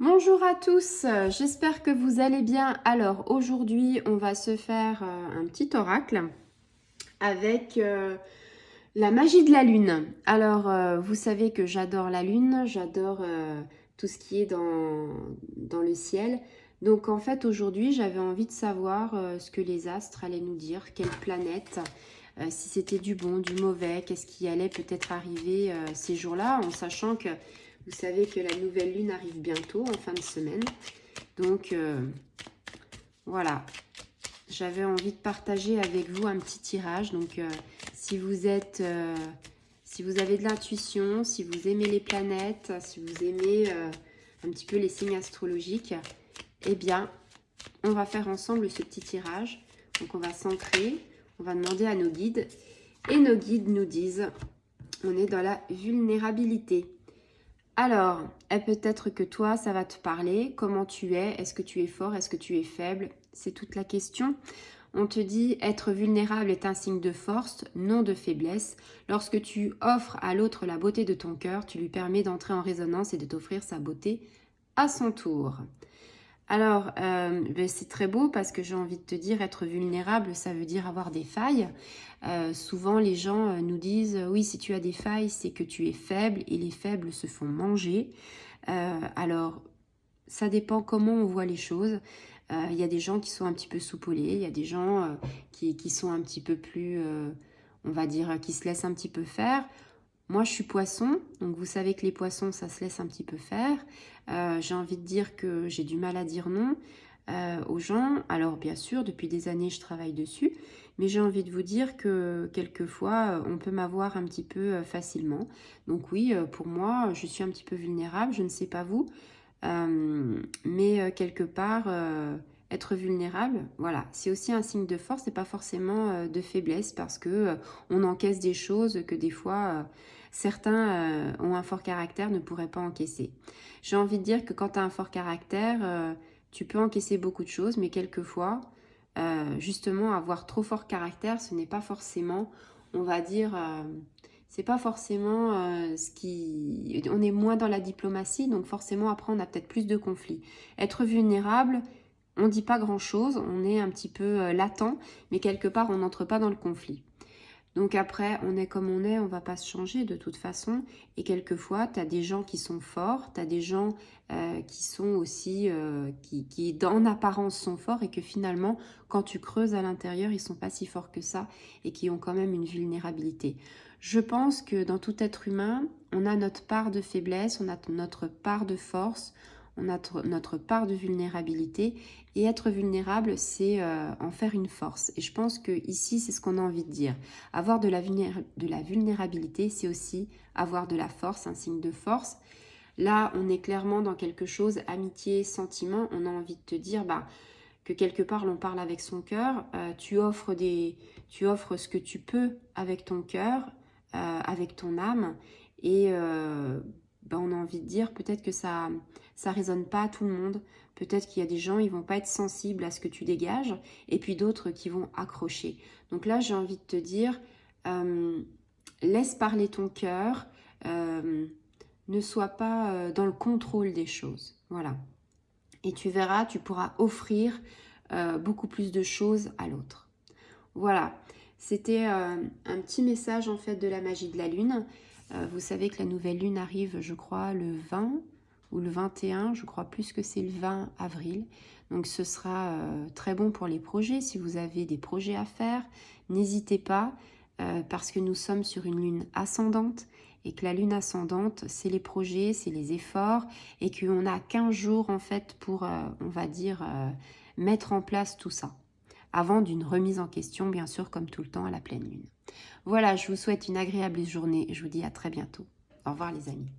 Bonjour à tous, j'espère que vous allez bien. Alors aujourd'hui on va se faire un petit oracle avec la magie de la lune. Alors vous savez que j'adore la lune, j'adore tout ce qui est dans le ciel. Donc en fait aujourd'hui j'avais envie de savoir ce que les astres allaient nous dire, quelle planète, si c'était du bon, du mauvais, qu'est-ce qui allait peut-être arriver ces jours-là, en sachant que vous savez que la nouvelle lune arrive bientôt, en fin de semaine. Donc, voilà. J'avais envie de partager avec vous un petit tirage. Donc, si vous êtes... si vous avez de l'intuition, si vous aimez les planètes, si vous aimez un petit peu les signes astrologiques, eh bien, on va faire ensemble ce petit tirage. Donc, on va s'ancrer, on va demander à nos guides. Et nos guides nous disent, on est dans la vulnérabilité. Alors, peut-être que toi, ça va te parler. Comment tu es? Est-ce que tu es fort? Est-ce que tu es faible? C'est toute la question. On te dit, être vulnérable est un signe de force, non de faiblesse. Lorsque tu offres à l'autre la beauté de ton cœur, tu lui permets d'entrer en résonance et de t'offrir sa beauté à son tour. Alors, c'est très beau parce que j'ai envie de te dire, être vulnérable, ça veut dire avoir des failles. Souvent, les gens nous disent, oui, si tu as des failles, c'est que tu es faible et les faibles se font manger. Alors, ça dépend comment on voit les choses. Il y a des gens qui sont un petit peu soupolés, il y a des gens qui sont un petit peu plus, on va dire, qui se laissent un petit peu faire. Moi, je suis poisson, donc vous savez que les poissons, ça se laisse un petit peu faire. J'ai envie de dire que j'ai du mal à dire non aux gens. Alors, bien sûr, depuis des années, je travaille dessus, mais j'ai envie de vous dire que quelquefois, on peut m'avoir un petit peu facilement. Donc oui, pour moi, je suis un petit peu vulnérable, je ne sais pas vous, mais quelque part... être vulnérable, voilà, c'est aussi un signe de force et pas forcément de faiblesse parce que on encaisse des choses que des fois certains ont un fort caractère, ne pourraient pas encaisser. J'ai envie de dire que quand tu as un fort caractère, tu peux encaisser beaucoup de choses, mais quelquefois, justement, avoir trop fort caractère, ce n'est pas forcément, on va dire, c'est pas forcément ce qui... On est moins dans la diplomatie, donc forcément, après, on a peut-être plus de conflits. Être vulnérable, on ne dit pas grand-chose, on est un petit peu latent, mais quelque part, on n'entre pas dans le conflit. Donc après, on est comme on est, on va pas se changer de toute façon. Et quelquefois, tu as des gens qui sont forts, tu as des gens qui sont aussi, qui en apparence sont forts et que finalement, quand tu creuses à l'intérieur, ils sont pas si forts que ça et qui ont quand même une vulnérabilité. Je pense que dans tout être humain, on a notre part de faiblesse, on a notre part de force, on a notre part de vulnérabilité. Et être vulnérable, c'est en faire une force. Et je pense que ici, c'est ce qu'on a envie de dire. Avoir de la vulnérabilité, c'est aussi avoir de la force, un signe de force. Là, on est clairement dans quelque chose, amitié, sentiment. On a envie de te dire que quelque part, l'on parle avec son cœur. Tu offres ce que tu peux avec ton cœur, avec ton âme. Et on a envie de dire peut-être que ça résonne pas à tout le monde. Peut-être qu'il y a des gens, ils vont pas être sensibles à ce que tu dégages. Et puis d'autres qui vont accrocher. Donc là, j'ai envie de te dire, laisse parler ton cœur. Ne sois pas dans le contrôle des choses. Voilà. Et tu verras, tu pourras offrir beaucoup plus de choses à l'autre. Voilà. C'était un petit message en fait de la magie de la lune. Vous savez que la nouvelle lune arrive, je crois, le 20 ou le 21. Je crois plus que c'est le 20 avril. Donc ce sera très bon pour les projets. Si vous avez des projets à faire, n'hésitez pas parce que nous sommes sur une lune ascendante et que la lune ascendante, c'est les projets, c'est les efforts et qu'on a 15 jours en fait pour, on va dire, mettre en place tout ça avant d'une remise en question, bien sûr, comme tout le temps à la pleine lune. Voilà, je vous souhaite une agréable journée et je vous dis à très bientôt. Au revoir les amis.